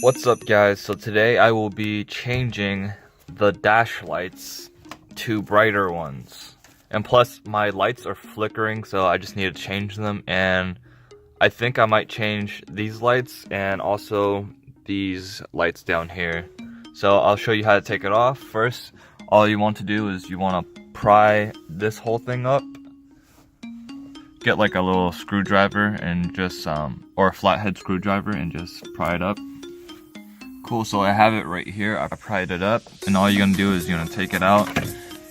What's up guys, so today I will be changing the dash lights to brighter ones. And plus my lights are flickering, so I just need to change them, and I think I might change these lights and also these lights down here. So I'll show you how to take it off. First, all you want to do is you want to pry this whole thing up. Get like a little screwdriver and just or a flathead screwdriver and just pry it up. Cool, so I have it right here. I pried it up, and all you're gonna do is you're gonna take it out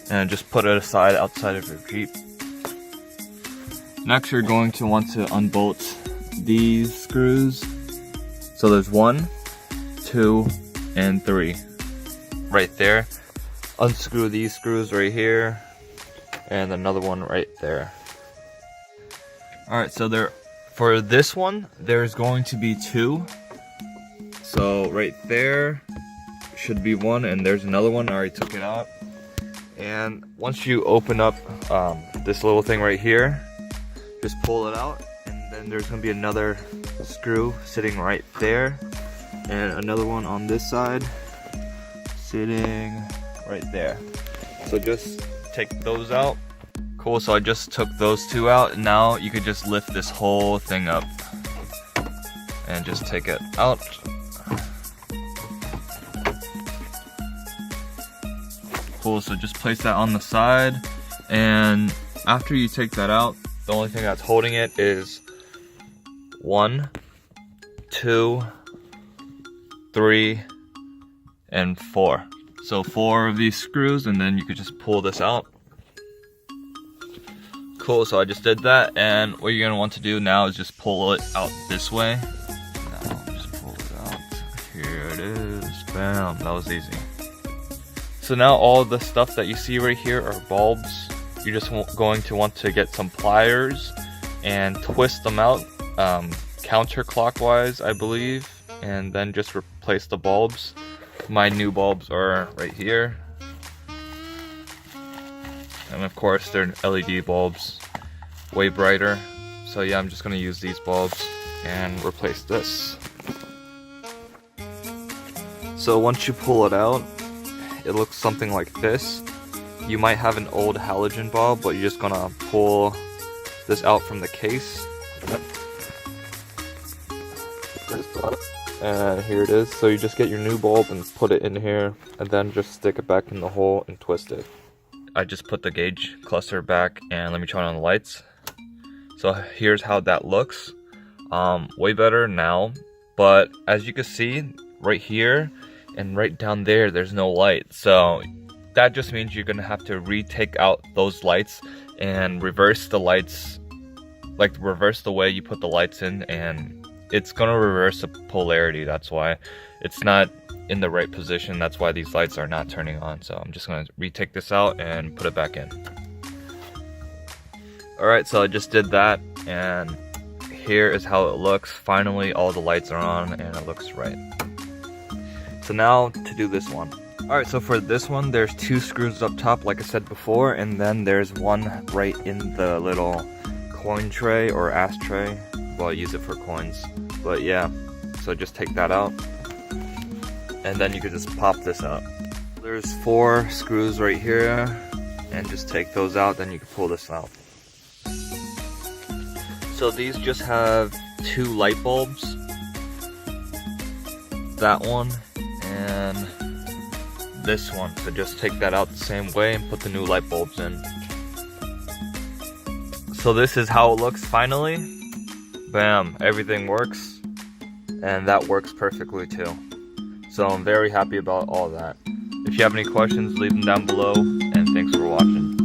and just put it aside outside of your Jeep. Next, you're going to want to unbolt these screws. So there's 1, 2, and 3 right there. Unscrew these screws right here, and another one right there. Alright, so for this one, there's going to be 2. So right there should be 1, and there's another one. I already took it out. And once you open up this little thing right here, just pull it out, and then there's going to be another screw sitting right there, and another one on this side sitting right there. So just take those out. Cool, so I just took those 2 out, and now you could just lift this whole thing up and just take it out. Cool, so just place that on the side, and after you take that out, the only thing that's holding it is 1, 2, 3, and 4. So 4 of these screws, and then you could just pull this out. Cool, so I just did that, and what you're gonna want to do now is just pull it out this way. Now, just pull it out. Here it is. Bam, that was easy. So now all the stuff that you see right here are bulbs. You're just going to want to get some pliers and twist them out counterclockwise, I believe, and then just replace the bulbs. My new bulbs are right here. And of course they're LED bulbs, way brighter. So yeah, I'm just gonna use these bulbs and replace this. So once you pull it out, it looks something like this. You might have an old halogen bulb, but you're just gonna pull this out from the case. And here it is. So you just get your new bulb and put it in here, and then just stick it back in the hole and twist it. I just put the gauge cluster back, and let me turn on the lights. So here's how that looks. Way better now, but as you can see right here and right down there, there's no light. So that just means you're gonna have to retake out those lights and reverse the lights, like reverse the way you put the lights in, and it's gonna reverse the polarity. That's why it's not in the right position. That's why these lights are not turning on. So I'm just gonna retake this out and put it back in. Alright, so I just did that, and here is how it looks. Finally all the lights are on and it looks right. So now to do this one. Alright, so for this one there's 2 screws up top like I said before, and then there's one right in the little coin tray or ashtray. Well, I use it for coins, but yeah, so just take that out, and then you could just pop this out. There's 4 screws right here, and just take those out, then you can pull this out. So these just have 2 light bulbs, that one and this one. So just take that out the same way and put the new light bulbs in. So this is how it looks finally. Bam, everything works, and that works perfectly too. So I'm very happy about all that. If you have any questions, leave them down below, and thanks for watching.